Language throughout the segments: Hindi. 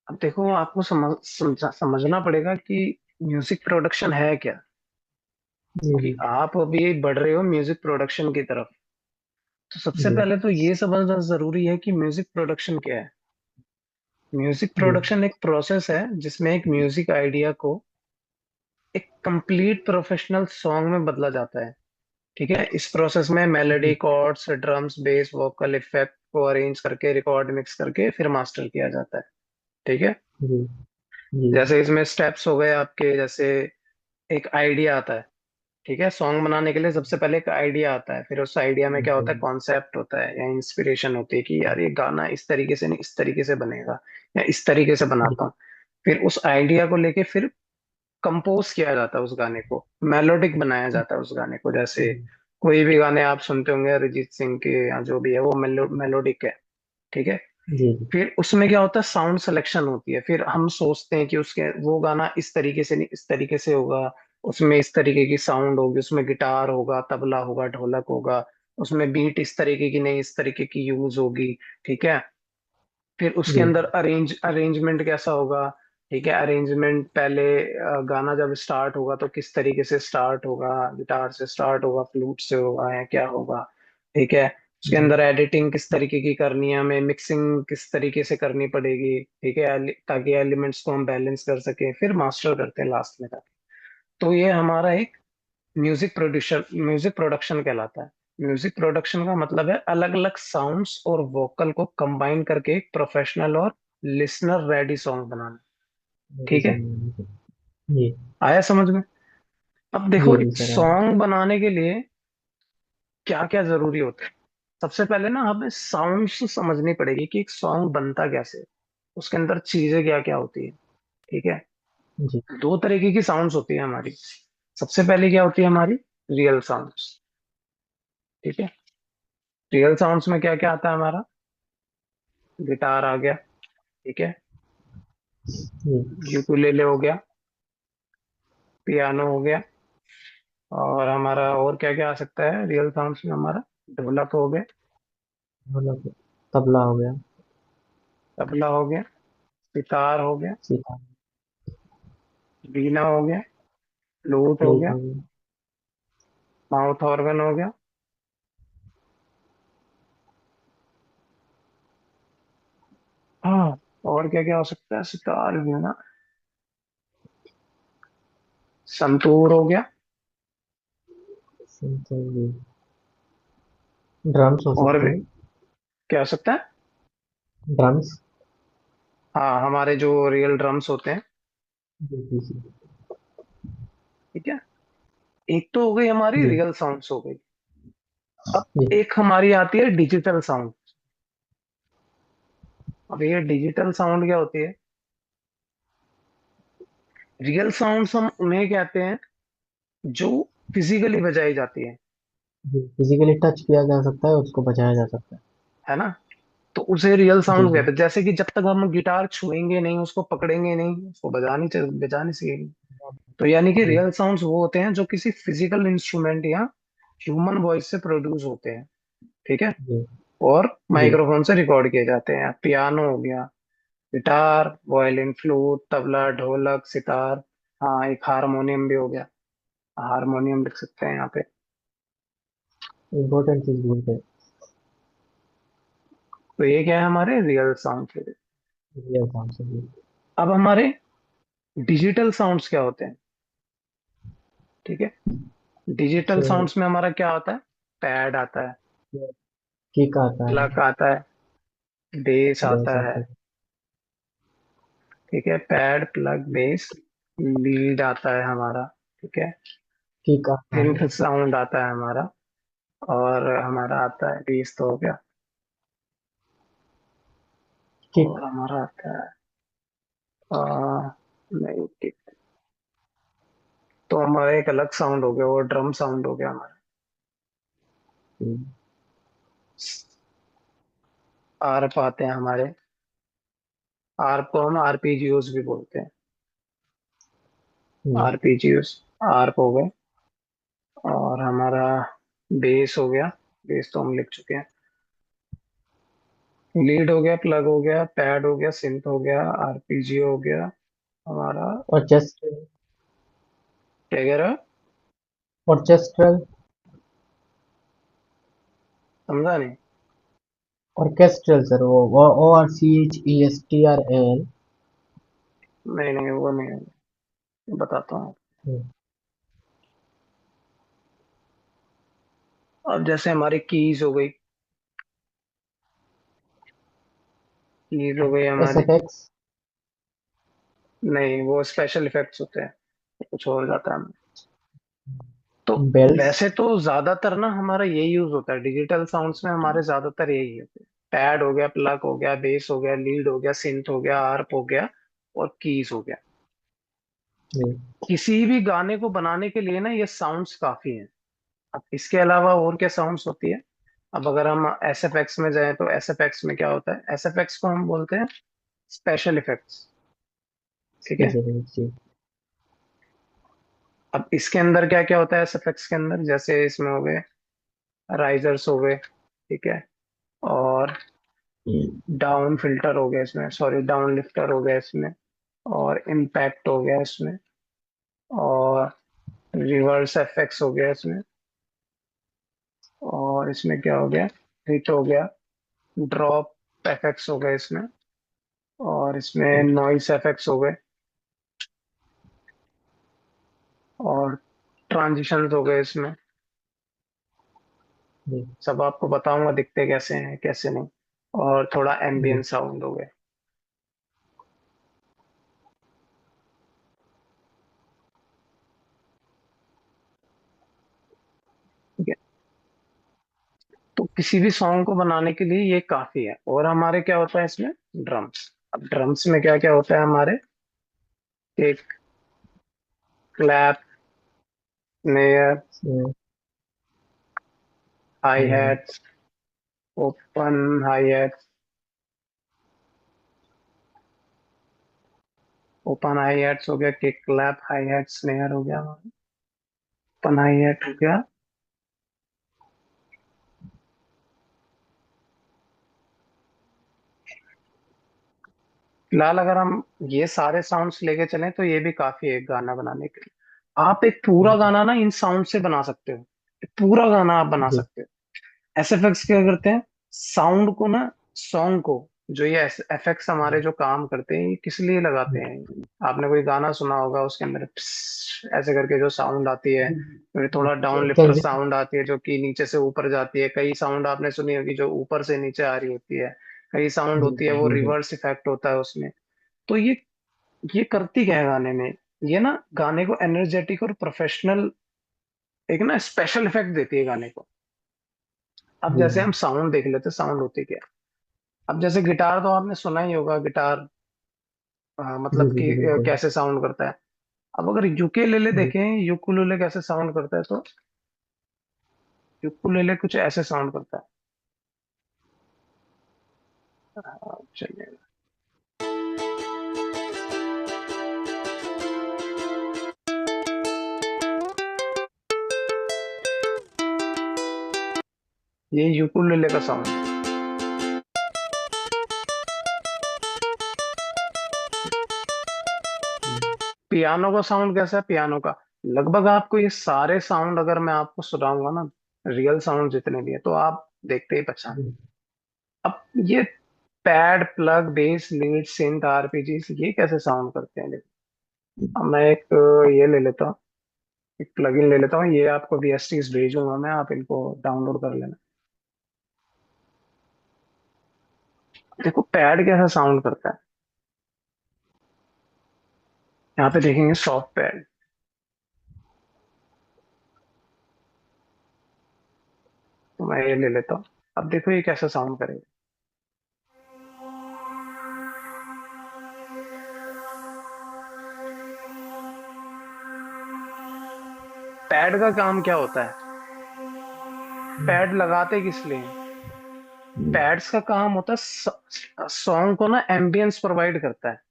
अब देखो, आपको समझना पड़ेगा कि म्यूजिक प्रोडक्शन है क्या। जी कि जी आप अभी बढ़ रहे हो म्यूजिक प्रोडक्शन की तरफ, तो सबसे जी पहले तो ये समझना जरूरी है कि म्यूजिक प्रोडक्शन क्या है। म्यूजिक जी प्रोडक्शन एक प्रोसेस है जिसमें एक म्यूजिक आइडिया को एक कंप्लीट प्रोफेशनल सॉन्ग में बदला जाता है। ठीक है, इस प्रोसेस में melody, G chords, drums, bass, vocal effect को अरेंज करके रिकॉर्ड मिक्स करके फिर मास्टर किया जाता है। ठीक है। जी जी जैसे इसमें स्टेप्स हो गए आपके, जैसे एक आइडिया आता है। ठीक है, सॉन्ग बनाने के लिए सबसे पहले एक आइडिया आता है, फिर उस आइडिया में क्या होता है, कॉन्सेप्ट होता है या इंस्पिरेशन होती है कि यार ये गाना इस तरीके से नहीं, इस तरीके से बनेगा या इस तरीके से जी बनाता हूँ। फिर उस आइडिया को लेके फिर कंपोज किया जाता है, उस गाने को मेलोडिक बनाया जाता है उस गाने को। जैसे कोई भी गाने आप सुनते होंगे अरिजीत सिंह के या जो भी है, वो मेलोडिक है। ठीक है। जी फिर उसमें क्या होता है, साउंड सिलेक्शन होती है। फिर हम सोचते हैं कि उसके वो गाना इस तरीके से नहीं, इस तरीके से होगा। उसमें इस तरीके की साउंड होगी, उसमें गिटार होगा, तबला होगा, ढोलक होगा। उसमें बीट इस तरीके की नहीं, इस तरीके की यूज होगी। ठीक है। फिर उसके जी अंदर अरेंजमेंट कैसा होगा। ठीक है, अरेंजमेंट पहले गाना जब स्टार्ट होगा तो किस तरीके से स्टार्ट होगा, गिटार से स्टार्ट होगा, फ्लूट से होगा या क्या होगा। ठीक है। उसके जी अंदर एडिटिंग किस तरीके की करनी है हमें, मिक्सिंग किस तरीके से करनी पड़ेगी। ठीक है, ताकि एलिमेंट्स को हम बैलेंस कर सकें, फिर मास्टर करते हैं लास्ट में जाके। तो ये हमारा एक म्यूजिक प्रोडक्शन कहलाता है। म्यूजिक प्रोडक्शन का मतलब है अलग अलग साउंड्स और वोकल को कंबाइन करके एक प्रोफेशनल और लिसनर रेडी सॉन्ग बनाना। मेरी ठीक है, समझ में। जी आया समझ में। अब देखो, जी जी एक सर है। सॉन्ग बनाने के लिए क्या क्या जरूरी होता है। सबसे पहले ना हमें साउंड्स समझनी पड़ेगी कि एक सॉन्ग बनता कैसे है, उसके अंदर चीजें क्या क्या होती है। ठीक है। जी दो तरीके की साउंड्स होती है हमारी। सबसे पहले क्या होती है हमारी, रियल साउंड्स। ठीक है। रियल साउंड्स में क्या क्या आता है हमारा, गिटार आ गया। ठीक है। जी यूकुलेले हो गया, पियानो हो गया, और हमारा और क्या क्या आ सकता है रियल साउंड्स में हमारा, ढोलक हो गया, मतलब तबला हो गया। तबला हो गया, सितार हो गया, सीता। वीणा हो गया, फ्लूट हो फ्लूट गया, हो गया। माउथ ऑर्गन हो गया। हाँ, और क्या क्या हो सकता है, सितार, वीणा, संतूर हो गया। सिंपल। ड्रम्स हो और सकते भी हैं। क्या हो सकता है। ड्रम्स। हाँ, हमारे जो रियल ड्रम्स होते हैं। जी जी जी ठीक है। एक तो हो गई हमारी जी रियल साउंड्स हो गई। अब जी एक हमारी आती है डिजिटल साउंड। अब ये डिजिटल साउंड क्या होती है। रियल साउंड्स हम उन्हें कहते हैं जो फिजिकली बजाई जाती है जी फिजिकली टच किया जा सकता है, उसको बजाया जा सकता है। है ना। तो उसे रियल जी साउंड जी कहते हैं। जैसे कि जब तक हम गिटार छुएंगे नहीं, उसको पकड़ेंगे नहीं, उसको बजाने सीखेंगे। तो यानी कि जी रियल साउंड्स वो होते हैं जो किसी फिजिकल इंस्ट्रूमेंट या ह्यूमन वॉइस से प्रोड्यूस होते हैं। ठीक है। जी और जी माइक्रोफोन से रिकॉर्ड किए जाते हैं। पियानो हो गया, गिटार, वायलिन, फ्लूट, तबला, ढोलक, सितार। हाँ, एक हारमोनियम भी हो गया, हारमोनियम लिख सकते हैं यहाँ पे। इम्पोर्टेंट चीज भूल गए। तो ये क्या है हमारे रियल साउंड के। रियल साउंड से जी। अब हमारे डिजिटल साउंड्स क्या होते हैं। ठीक है। डिजिटल सर साउंड्स में हमारा क्या आता है, पैड आता है, किक आता है। प्लग आता है, बेस बेस आता है। आता है। ठीक है, पैड, प्लग, बेस, लीड आता है हमारा। ठीक है। किक आता है। सिंथ साउंड आता है हमारा। और हमारा आता है, बेस तो हो गया। किक। और हमारा आता है आ, नहीं, तो हमारा एक अलग साउंड हो गया, वो ड्रम साउंड हो गया हमारा। आर्प आते हैं हमारे। आर्प को हम आरपीजीओस भी बोलते हैं। आरपीजीओस, आर्प हो गए। और हमारा बेस हो गया, बेस तो हम लिख चुके हैं। लीड हो गया, प्लग हो गया, पैड हो गया, सिंथ हो गया, आरपीजी हो गया हमारा। ऑर्केस्ट्रल। क्या कह रहा है? ऑर्केस्ट्रल। समझा नहीं। ऑर्केस्ट्रल सर, वो ORCHESTRAL। नहीं नहीं, वो नहीं है, बताता हूँ। अब जैसे हमारी कीज हो गई, कीज हो गई एस हमारी। F x. नहीं, वो स्पेशल इफेक्ट्स होते हैं, कुछ और जाता है। तो बेल्स। वैसे तो ज्यादातर ना हमारा यही यूज होता है डिजिटल साउंड्स में, हमारे ज्यादातर यही होते हैं। पैड हो गया, प्लग हो गया, बेस हो गया, लीड हो गया, सिंथ हो गया, आर्प हो गया, और कीज हो गया। किसी भी गाने को बनाने के लिए ना ये साउंड्स काफी हैं। अब इसके अलावा और क्या साउंड्स होती है? अब अगर हम एस एफ एक्स में जाएं तो एस एफ एक्स में क्या होता है? एस एफ एक्स को हम बोलते हैं स्पेशल इफेक्ट्स। ठीक है। स्पेशल। अब इसके अंदर क्या क्या होता है एस एफ एक्स के अंदर? जैसे इसमें हो गए राइजर्स हो गए, ठीक है, और डाउन फिल्टर हो गया इसमें, सॉरी डाउन लिफ्टर हो गया इसमें, और इम्पैक्ट हो गया इसमें, और रिवर्स एफएक्स हो गया इसमें, और इसमें क्या हो गया, हिट हो गया, ड्रॉप एफएक्स हो गए इसमें, और इसमें नॉइस एफएक्स हो गए, और ट्रांजिशंस हो गए इसमें। सब आपको बताऊंगा दिखते कैसे हैं कैसे नहीं। और थोड़ा एम्बियंट साउंड हो गए। ठीक है। तो किसी भी सॉन्ग को बनाने के लिए ये काफी है। और हमारे क्या होता है इसमें? ड्रम्स। अब ड्रम्स में क्या क्या होता है हमारे? एक clap, snare, high hats, open high hats. Open high hats हो गया, kick clap, hi hat, snare हो गया, ओपन हाई हैट हो गया। फिलहाल अगर हम ये सारे साउंड्स लेके चलें तो ये भी काफी है गाना बनाने के लिए। आप एक पूरा गाना ना इन साउंड से बना सकते हो। एक पूरा गाना आप बना जी। सकते हो। एसएफएक्स क्या करते हैं? साउंड को ना, सॉन्ग को, जो ये एफएक्स हमारे जो काम करते हैं, ये किस लिए लगाते हैं? आपने कोई गाना सुना होगा, उसके अंदर प्स ऐसे करके जो साउंड आती है, फिर थोड़ा डाउन लिफ्टर साउंड आती है जो कि नीचे से ऊपर जाती है, कई साउंड आपने सुनी होगी जो ऊपर से नीचे आ रही होती है, कई साउंड होती है वो बिल्कुल। रिवर्स इफेक्ट होता है उसमें। तो ये करती क्या है गाने में? ये ना गाने को एनर्जेटिक और प्रोफेशनल, एक ना स्पेशल इफेक्ट देती है गाने को। अब जैसे हम साउंड देख लेते हैं, साउंड होती क्या है? अब जैसे गिटार तो आपने सुना ही होगा, गिटार जी मतलब जी कि जी बिल्कुल। कैसे साउंड करता है। अब अगर यूकेलेले देखें, यूकुलेले कैसे साउंड करता है, तो यूकुलेले कुछ ऐसे साउंड करता है। चलिए, ये यूकुलेले का साउंड है। पियानो का साउंड कैसा है? पियानो का लगभग आपको ये सारे साउंड अगर मैं आपको सुनाऊंगा ना, रियल साउंड जितने भी है, तो आप देखते ही पहचान। अब ये pad, plug, base, lead, synth, RPG, ये कैसे साउंड करते हैं? देखो, अब मैं एक ये ले लेता हूँ, एक प्लगइन ले लेता हूँ, ये आपको VSTs भेजूंगा मैं, आप इनको डाउनलोड कर लेना। देखो पैड कैसा साउंड करता है। यहाँ पे देखेंगे सॉफ्ट पैड, तो मैं ये ले लेता हूँ। अब देखो ये कैसा साउंड करेगा। पैड का काम क्या होता है? पैड लगाते किस लिए? पैड्स का काम होता है सॉन्ग को ना एम्बियंस प्रोवाइड करता है।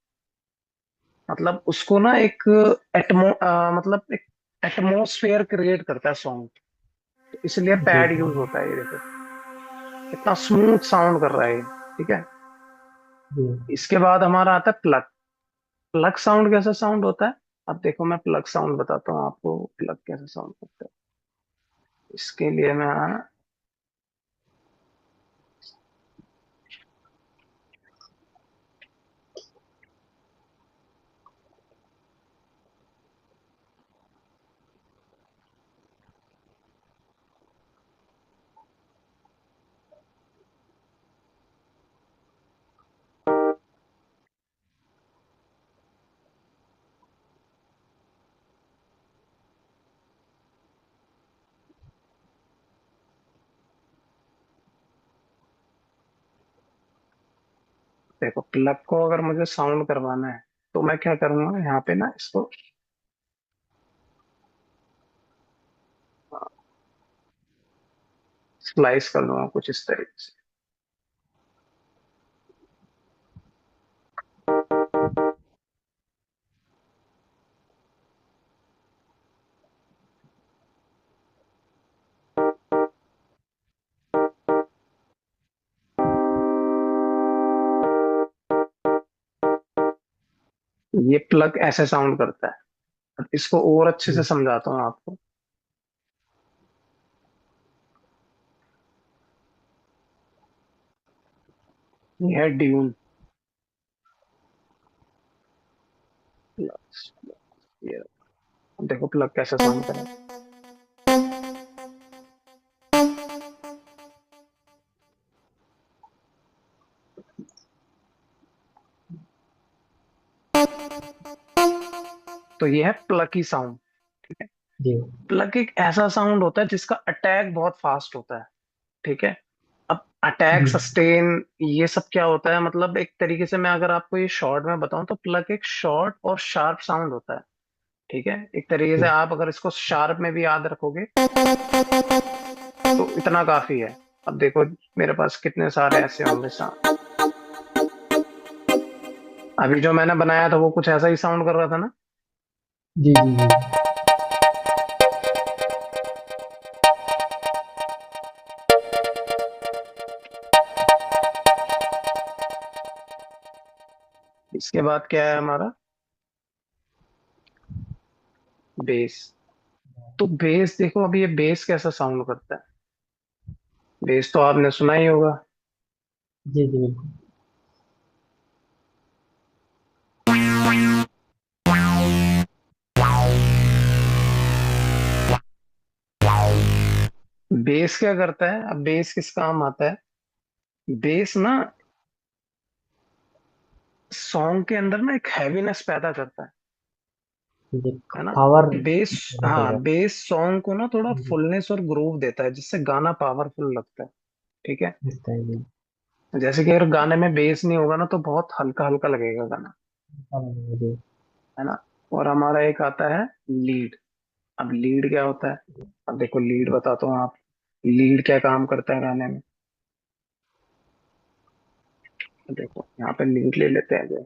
मतलब उसको ना एक मतलब एक एटमोसफेयर क्रिएट करता है सॉन्ग। तो इसलिए जी। पैड यूज होता है। ये देखो कितना स्मूथ साउंड कर रहा है ये। ठीक है। जी इसके बाद हमारा आता है प्लग। प्लग साउंड कैसा साउंड होता है? अब देखो मैं प्लग साउंड बताता हूँ आपको, प्लग कैसा साउंड करता है। इसके लिए मैं, देखो प्लग को अगर मुझे साउंड करवाना है तो मैं क्या करूंगा, यहाँ पे ना इसको स्लाइस कर दूंगा कुछ इस तरीके से। ये प्लग ऐसे साउंड करता है। अब इसको और अच्छे से जी समझाता हूँ आपको। ये है ड्यून। ये अब देखो प्लग कैसे साउंड करेगा। तो ये है प्लग की साउंड। ठीक है। जी प्लग एक ऐसा साउंड होता है जिसका अटैक बहुत फास्ट होता है। ठीक है। अब अटैक, जी सस्टेन, ये सब क्या होता है, मतलब एक तरीके से मैं अगर आपको ये शॉर्ट में बताऊं तो प्लग एक शॉर्ट और शार्प साउंड होता है। ठीक है। एक तरीके से जी आप अगर इसको शार्प में भी याद रखोगे तो इतना काफी है। अब देखो मेरे पास कितने सारे ऐसे होंगे साउंड। अभी जो मैंने बनाया था वो कुछ ऐसा ही साउंड कर रहा था ना। जी जी जी इसके बाद क्या है हमारा, बेस। तो बेस देखो, अभी ये बेस कैसा साउंड करता है। बेस तो आपने सुना ही होगा। जी जी बिल्कुल। बेस क्या करता है, अब बेस किस काम आता है? बेस ना सॉन्ग के अंदर ना एक हैवीनेस पैदा करता जी है ना। पावर बेस, देना हाँ चाहिए। बेस सॉन्ग को ना थोड़ा जी फुलनेस और ग्रूव देता है जिससे गाना पावरफुल लगता है। ठीक है। इस टाइम में जैसे कि अगर गाने में बेस नहीं होगा ना तो बहुत हल्का हल्का लगेगा गाना, जी है ना। और हमारा एक आता है लीड। अब लीड क्या होता है? अब देखो लीड बताता हूँ आप, लीड क्या काम करता है गाने में। देखो यहाँ पे लीड ले लेते हैं जो।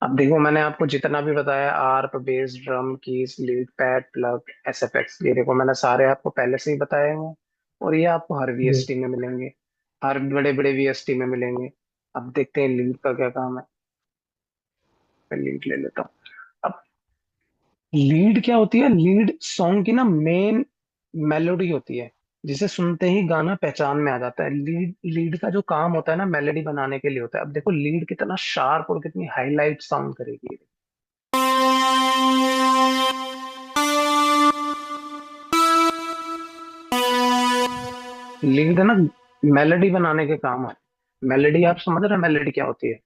अब देखो मैंने आपको जितना भी बताया, ARP, base, drum, keys, lead, pad, plug, SFX, ये देखो मैंने सारे आपको पहले से ही बताए हुए हैं। और ये आपको हर जी वीएसटी में मिलेंगे, हर बड़े बड़े वीएसटी में मिलेंगे। अब देखते हैं लीड का क्या काम है। मैं लीड ले लेता हूँ। अब लीड क्या होती है? लीड सॉन्ग की ना मेन मेलोडी होती है, जिसे सुनते ही गाना पहचान में आ जाता है। लीड लीड का जो काम होता है ना मेलोडी बनाने के लिए होता है। अब देखो लीड कितना शार्प और कितनी हाईलाइट साउंड करेगी। लीड है ना मेलोडी बनाने के काम है। मेलोडी आप समझ रहे हैं मेलोडी क्या होती है?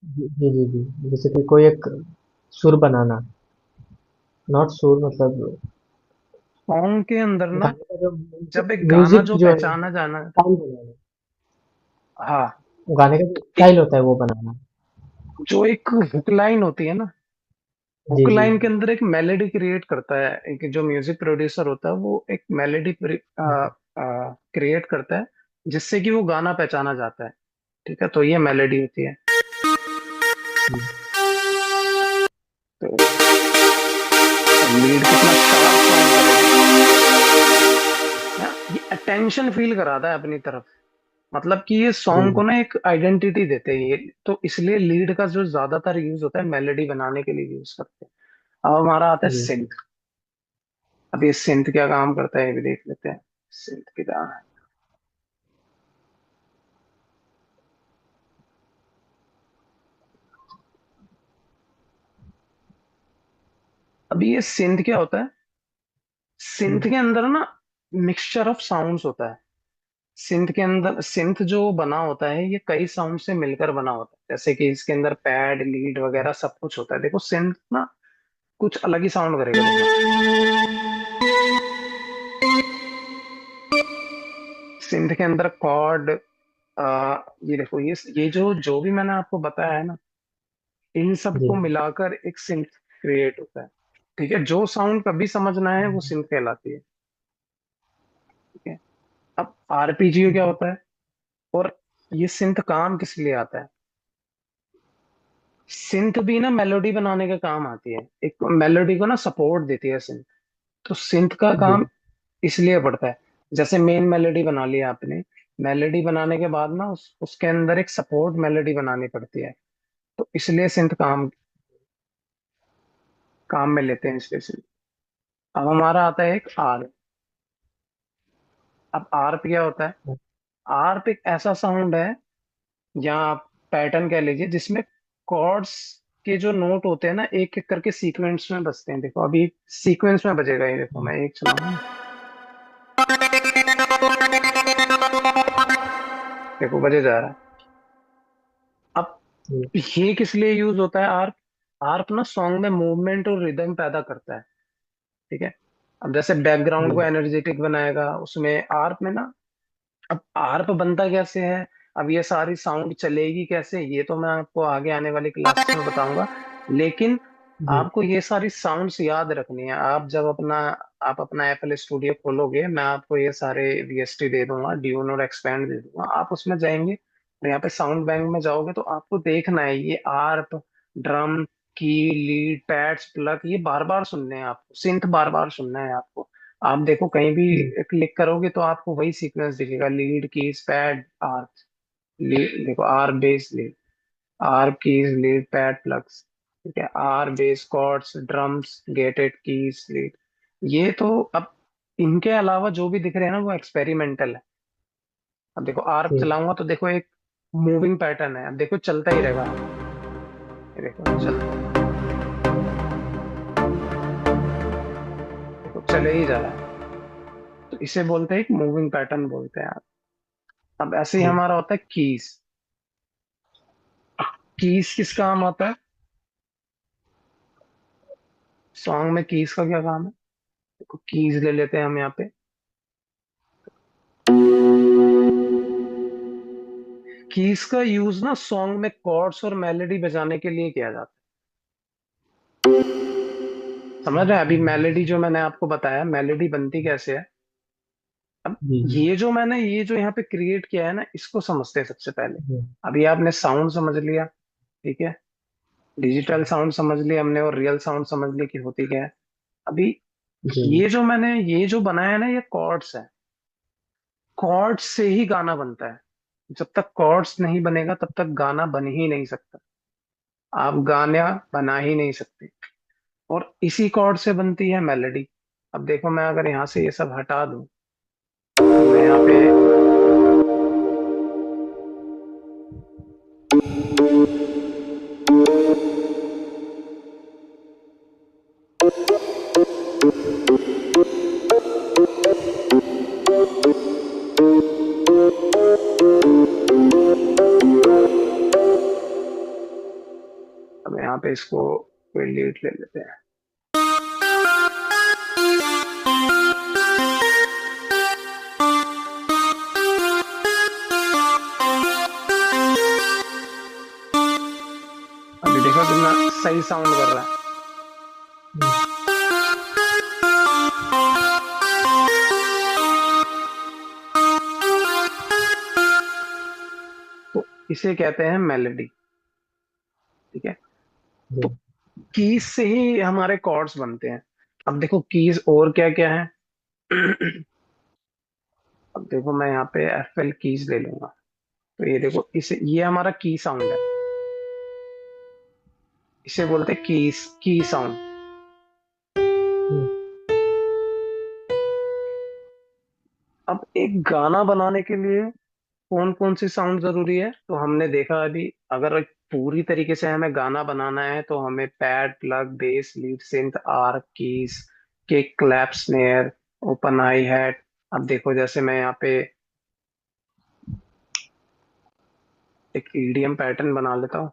जी जी जी जैसे कि कोई एक सुर बनाना, नॉट सुर मतलब सॉन्ग के अंदर ना गाने का जो जब एक गाना म्यूजिक जो जो है पहचाना जाना, स्टाइल बनाना, हाँ, वो गाने का जो एक स्टाइल होता है वो बनाना। जो एक हुक लाइन होती है ना, हुक जी जी लाइन के अंदर एक मेलोडी क्रिएट करता है। एक जो म्यूजिक प्रोड्यूसर होता है वो एक मेलोडी क्रिएट करता है जिससे कि वो गाना पहचाना जाता है। ठीक है, तो ये मेलोडी होती है। जी तो लीड कितना शार्प साउंड करेगा, हाँ, ये अटेंशन फील कराता है अपनी तरफ। मतलब कि ये जी सॉन्ग को ना एक आइडेंटिटी देते हैं ये। तो इसलिए लीड का जो ज्यादातर यूज होता है मेलोडी बनाने के लिए यूज करते हैं। अब हमारा आता है जी सिंथ। अब ये सिंथ क्या काम करता है ये भी देख लेते हैं। सिंथ की क्या है। अभी ये सिंथ क्या होता है। सिंथ जी के अंदर ना मिक्सचर ऑफ साउंड्स होता है। सिंथ के अंदर सिंथ जो बना होता है ये कई साउंड से मिलकर बना होता है, जैसे कि इसके अंदर पैड लीड वगैरह सब कुछ होता है। देखो सिंथ ना कुछ अलग ही साउंड करेगा। देखो सिंथ के अंदर कॉर्ड, ये देखो ये जो जो भी मैंने आपको बताया है ना, इन सबको जी मिलाकर एक सिंथ क्रिएट होता है। ठीक है, जो साउंड कभी समझना है वो सिंथ कहलाती है। ठीक है। अब आरपीजीओ क्या होता है, और ये सिंथ काम किस लिए आता है। सिंथ भी ना मेलोडी बनाने का काम आती है, एक मेलोडी को ना सपोर्ट देती है सिंथ। तो सिंथ का जी काम इसलिए पड़ता है। जैसे मेन मेलोडी बना लिया आपने, मेलोडी बनाने के बाद ना उसके अंदर एक सपोर्ट मेलोडी बनानी पड़ती है। तो इसलिए सिंथ काम में लेते हैं स्पेशली। अब हमारा आता है एक आर। अब आर्प क्या होता है। आर्प एक ऐसा साउंड है, या आप पैटर्न कह लीजिए, जिसमें कॉर्ड्स के जो नोट होते हैं ना एक एक करके सीक्वेंस में बजते हैं। देखो अभी सीक्वेंस में बजेगा ये, देखो मैं एक चलाऊंगा। देखो बजे जा रहा है। अब जी ये किस लिए यूज होता है आर्प। आर्प ना सॉन्ग में मूवमेंट और रिदम पैदा करता है। ठीक है। अब जैसे बैकग्राउंड को जी एनर्जेटिक बनाएगा उसमें आर्प में ना। अब आर्प बनता कैसे है, अब ये सारी साउंड चलेगी कैसे, ये तो मैं आपको आगे आने वाली क्लासेस में बताऊंगा। लेकिन जी आपको ये सारी साउंड्स याद रखनी है। आप अपना एफएल स्टूडियो खोलोगे, मैं आपको ये सारे वीएसटी दे दूंगा, ड्यून और एक्सपैंड दे दूंगा। आप उसमें जाएंगे और यहाँ पे साउंड बैंक में जाओगे तो आपको देखना है ये आर्प, ड्रम, की, लीड, पैड्स, प्लग, ये बार बार सुनने हैं आपको, सिंथ बार बार सुनना है आपको। आप देखो कहीं भी जी क्लिक करोगे तो आपको वही सीक्वेंस दिखेगा, lead keys pad arp. Lead देखो, or bass lead, or keys lead pad plugs. ठीक है, or bass chords drums gated keys lead. ये तो अब इनके अलावा जो भी दिख रहे हैं ना वो एक्सपेरिमेंटल है। अब देखो आर्प जी चलाऊंगा तो देखो एक मूविंग पैटर्न है, अब देखो चलता ही रहेगा। ये देखो चलता है, देखो चले ही जा रहा है। तो इसे बोलते हैं एक मूविंग पैटर्न बोलते हैं आप। अब ऐसे ही जी हमारा होता है कीज। कीज किस काम आता है, सॉन्ग में कीज का क्या काम है। देखो कीज ले लेते हैं हम यहाँ पे। कीज का यूज ना सॉन्ग में कॉर्ड्स और मेलोडी बजाने के लिए किया जाता है। समझ रहे हैं, अभी मेलोडी जो मैंने आपको बताया मेलोडी बनती कैसे है। अब जी जी ये जो यहाँ पे क्रिएट किया है ना इसको समझते हैं सबसे पहले। जी अभी आपने साउंड समझ लिया। ठीक है, डिजिटल साउंड समझ लिया हमने और रियल साउंड समझ लिया कि होती क्या है। अभी जी ये जो बनाया है ना ये कॉर्ड्स है। कॉर्ड्स से ही गाना बनता है। जब तक कॉर्ड्स नहीं बनेगा तब तक गाना बन ही नहीं सकता। आप गाना बना ही नहीं सकते। और इसी कॉर्ड से बनती है मेलोडी। अब देखो मैं अगर यहाँ से ये सब हटा दूं, मैं यहाँ पे, अब यहाँ पे इसको कोई लीड ले लेते हैं। अभी देखो कितना सही साउंड कर रहा है। जी तो इसे कहते हैं मेलोडी। ठीक है। तो जी कीज से ही हमारे कॉर्ड्स बनते हैं। अब देखो कीज और क्या क्या है। अब देखो मैं यहाँ पे एफएल कीज ले लूंगा। तो ये देखो, इसे ये हमारा की साउंड है। इसे बोलते हैं की साउंड। हम्म, अब एक गाना बनाने के लिए कौन कौन सी साउंड जरूरी है, तो हमने देखा अभी, अगर पूरी तरीके से हमें गाना बनाना है तो हमें pad, plug, base, lead, synth, ARP, keys, kick, clap, snare, open hi hat. अब देखो, जैसे मैं यहाँ पे एक ईडीएम पैटर्न बना लेता हूँ,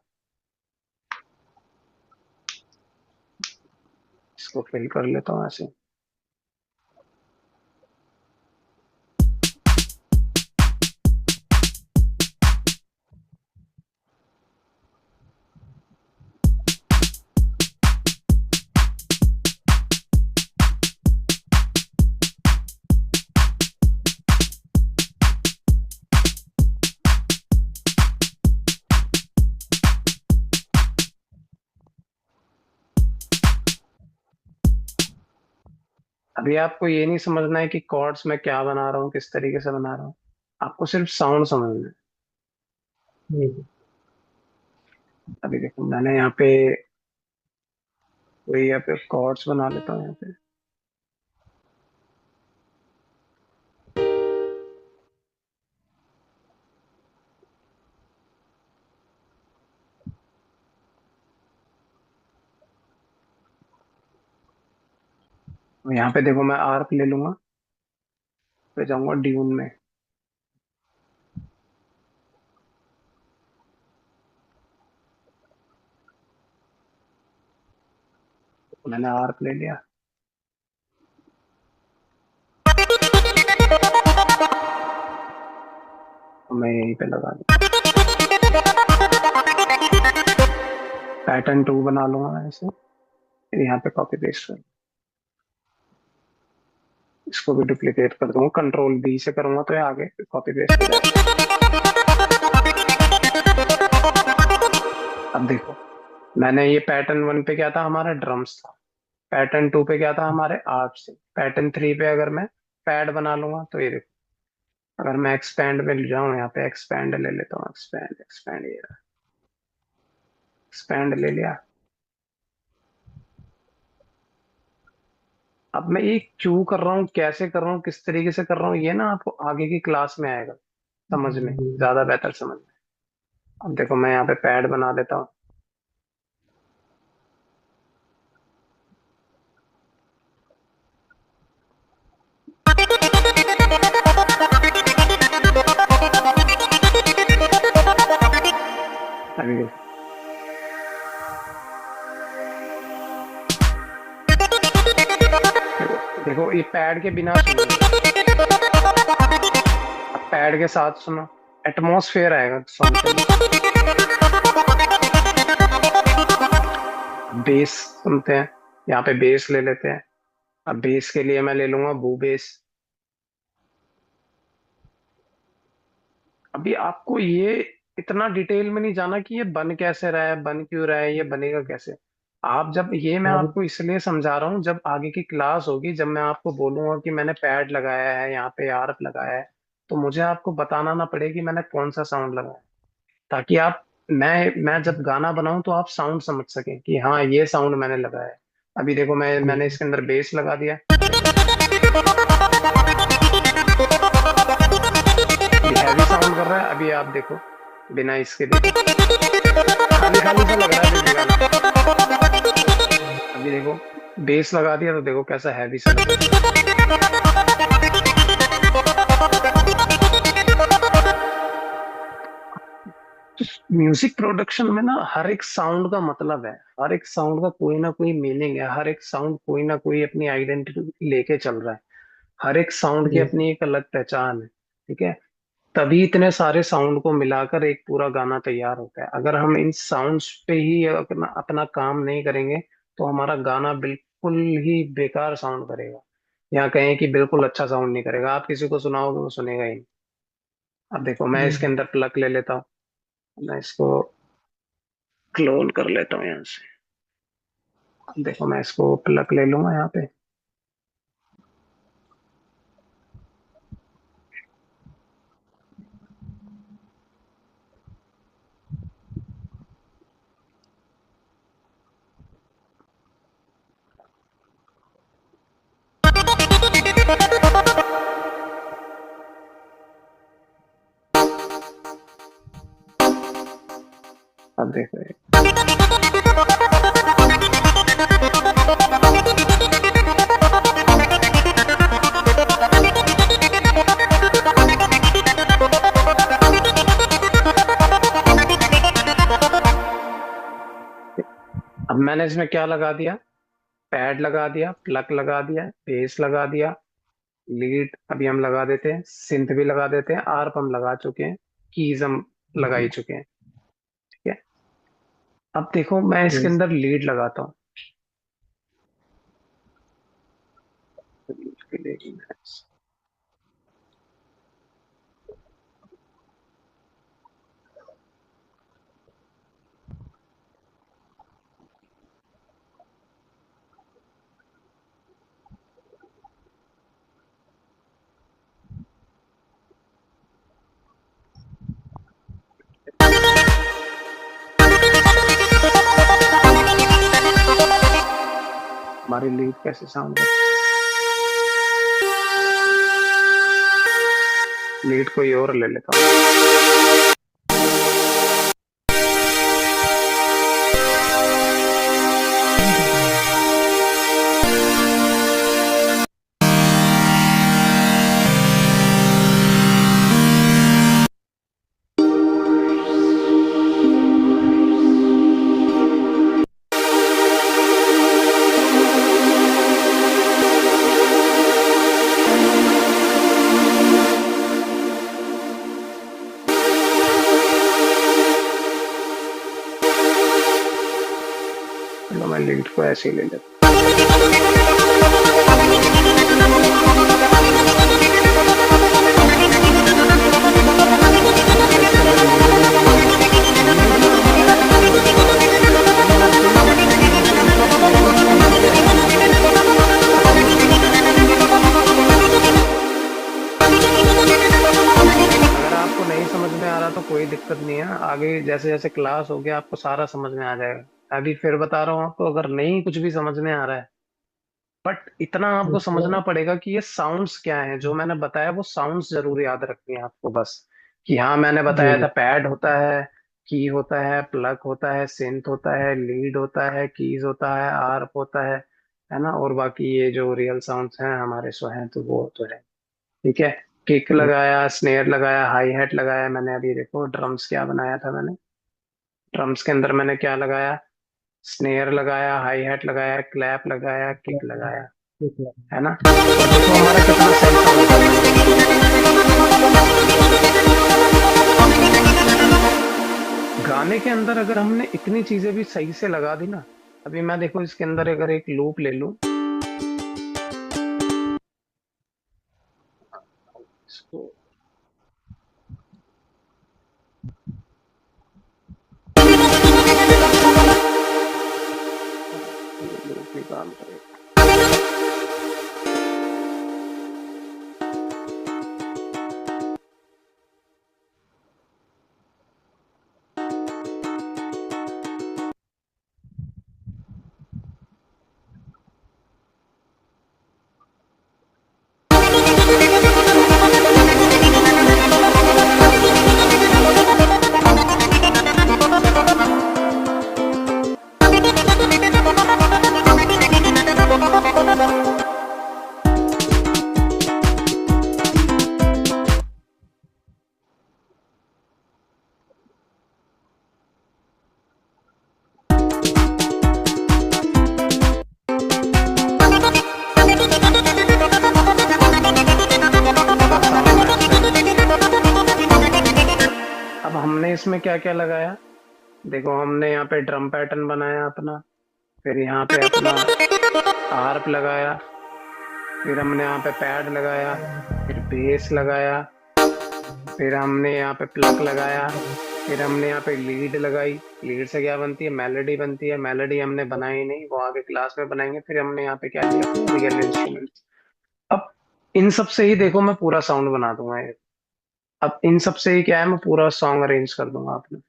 इसको फिल कर लेता हूँ ऐसे। अभी आपको ये नहीं समझना है कि कॉर्ड्स में क्या बना रहा हूँ, किस तरीके से बना रहा हूँ, आपको सिर्फ साउंड समझना है। जी जी। अभी देखो, मैंने यहाँ पे कोई यहाँ पे कॉर्ड्स बना लेता हूँ यहाँ पे। और यहाँ पे देखो, मैं आर्प ले लूंगा, फिर जाऊंगा ड्यून में। मैंने आर्प ले लिया, तो मैं यहीं पे लगा दूँ। पैटर्न टू बना लूंगा मैं ऐसे, फिर यहाँ पे कॉपी पेस्ट कर, इसको भी डुप्लीकेट कर दूंगा, कंट्रोल बी से करूंगा तो ये आगे कॉपी पेस्ट हो जाएगा। अब देखो, मैंने ये पैटर्न वन पे क्या था, हमारा ड्रम्स था। पैटर्न टू पे क्या था, हमारे आर्प से। पैटर्न थ्री पे अगर मैं पैड बना लूंगा तो ये देखो, अगर मैं एक्सपैंड में जाऊं, यहाँ पे एक्सपैंड ले लेता हूँ, एक्सपैंड एक्सपैंड, ये एक्सपैंड ले लिया। अब मैं ये क्यों कर रहा हूँ, कैसे कर रहा हूँ, किस तरीके से कर रहा हूँ, ये ना आपको आगे की क्लास में आएगा समझ में, जी, ज्यादा बेहतर समझ में। अब देखो, मैं यहाँ पे पैड बना देता हूँ। अभी देखो, देखो ये पैड के बिना सुनिए, अब पैड के साथ सुनो, एटमॉस्फेयर आएगा सॉन्ग के अंदर। बेस सुनते हैं, यहाँ पे बेस ले लेते हैं। अब बेस के लिए मैं ले लूंगा बू बेस। अभी आपको ये इतना डिटेल में नहीं जाना कि ये बन कैसे रहा है, बन क्यों रहा है, ये बनेगा कैसे। आप जब, ये मैं हाँ आपको इसलिए समझा रहा हूँ, जब आगे की क्लास होगी, जब मैं आपको बोलूंगा कि मैंने पैड लगाया है, यहाँ पे आर्प लगाया है, तो मुझे आपको बताना ना पड़े कि मैंने कौन सा साउंड लगाया, ताकि आप, मैं जब गाना बनाऊं तो आप साउंड समझ सकें कि हाँ ये साउंड मैंने लगाया है। अभी देखो, मैंने जी इसके अंदर बेस लगा दिया, देखो अभी हैवी साउंड कर रहा है। अभी आप देखो, बिना इसके देखो, खाली खाली सा लग रहा है अभी भी गाना। अभी देखो, बेस लगा दिया तो देखो कैसा हैवी सा लग रहा है। तो म्यूजिक प्रोडक्शन में ना हर एक साउंड का मतलब है, हर एक साउंड का कोई ना कोई मीनिंग है, हर एक साउंड कोई ना कोई अपनी आइडेंटिटी लेके चल रहा है। हर एक साउंड की जी अपनी एक अलग पहचान है, ठीक है। तभी इतने सारे साउंड को मिलाकर एक पूरा गाना तैयार होता है। अगर हम इन साउंड्स पे ही अपना अपना काम नहीं करेंगे तो हमारा गाना बिल्कुल ही बेकार साउंड करेगा, या कहें कि बिल्कुल अच्छा साउंड नहीं करेगा। आप किसी को सुनाओगे वो सुनेगा ही नहीं। अब देखो, मैं जी इसके अंदर प्लग ले लेता हूँ, मैं इसको क्लोन कर लेता हूँ यहाँ से। अब देखो, मैं इसको प्लग ले लूंगा यहाँ पे। अब मैंने इसमें क्या लगा दिया, पैड लगा दिया, प्लग लगा दिया, बेस लगा दिया, लीड अभी हम लगा देते हैं, सिंथ भी लगा देते हैं, आर्प हम लगा चुके हैं, कीज हम लगा ही चुके हैं। ठीक है। अब देखो मैं इसके यस। अंदर लीड लगाता हूँ। लीड के लिए हमारी लीड कैसे साउंड करती है, लीड कोई और ले लेता हूँ। चलो मैं लीड को ऐसे ही ले लेता हूँ। अच्छा इसके अंदर लीड भी लगी हुई है। लीड ना हमारा ऐसे यूज होगा, हम ऐसे ही म्यूजिक को प्ले स्पीड पे ऐसे यूज करेंगे, तभी लीड बजेगा। अगर आपको नहीं समझ में आ रहा तो कोई दिक्कत नहीं है, आगे जैसे जैसे क्लास होगी आपको सारा समझ में आ जाएगा। अभी फिर बता रहा हूँ आपको, अगर नहीं कुछ भी समझ में आ रहा है, बट इतना आपको थोड़ा। समझना पड़ेगा कि ये साउंड्स क्या हैं जो मैंने बताया, वो साउंड्स जरूर याद रखनी है आपको बस। कि हाँ मैंने जी बताया जी। था पैड होता है, की होता है, प्लग होता है, सिंथ होता है, लीड होता है, कीज होता है, आर्प होता है ना, और बाकी ये जो रियल साउंड्स हैं हमारे सो हैं तो वो तो है। ठीक है। किक लगाया, स्नेयर लगाया, हाई हैट लगाया, मैंने अभी देखो ड्रम्स क्या बनाया था मैंने, ड्रम्स के अंदर मैंने क्या लगाया, स्नेयर लगाया, हाई हैट लगाया, क्लैप लगाया, किक लगाया, ठीक है। है ना। और देखो हमारा कितना सही साउंड कर रहा है। गाने के अंदर अगर हमने इतनी चीजें भी सही से लगा दी ना, अभी मैं देखो इसके अंदर अगर एक लूप ले लूं, इसको ये लूप भी काम करेगा। थोड़ा साउंड मैच कर लो। अब हमने इसमें क्या क्या लगाया, देखो हमने यहाँ पे ड्रम पैटर्न बनाया अपना, फिर यहाँ पे अपना आर्प लगाया, फिर हमने यहाँ पे पैड लगाया, फिर बेस लगाया, फिर हमने यहाँ पे प्लग लगाया, फिर हमने यहाँ पे लीड लगाई। लीड से क्या बनती है, मेलोडी बनती है। मेलोडी हमने बनाई नहीं, वो आगे क्लास में बनाएंगे। फिर हमने यहाँ पे क्या लिया, अपने रियल इंस्ट्रूमेंट। अब इन सब से ही देखो मैं पूरा साउंड बना दूंगा ये। अब इन सब से ही क्या है, मैं पूरा सॉन्ग अरेंज कर दूंगा आपने।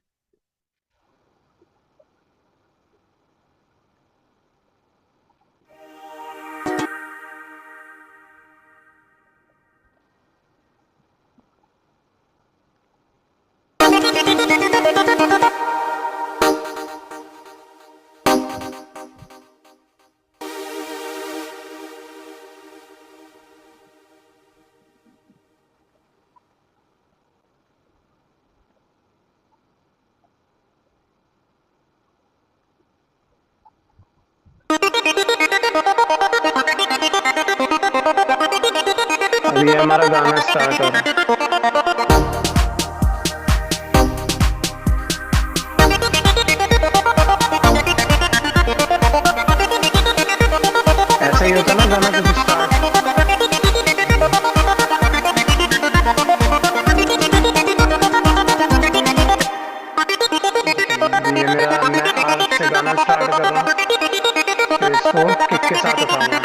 ये हमारा गाना स्टार्ट हो रहा है। ऐसा ही होता ना गाना जब स्टार्ट। देखिए ये मेरा, मैं आर से गाना स्टार्ट कर रहा हूँ, फिर इसको किक के साथ उठाऊंगा।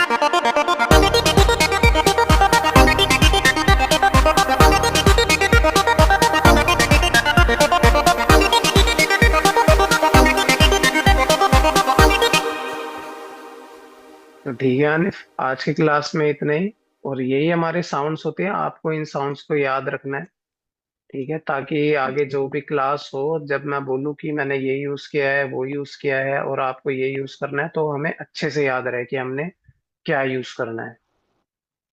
तो ठीक है अनिफ, आज की क्लास में इतने ही। और यही हमारे साउंड्स होते हैं, आपको इन साउंड्स को याद रखना है। ठीक है, ताकि आगे जो भी क्लास हो, जब मैं बोलूँ कि मैंने ये यूज किया है वो यूज किया है और आपको ये यूज करना है, तो हमें अच्छे से याद रहे कि हमने क्या यूज करना है।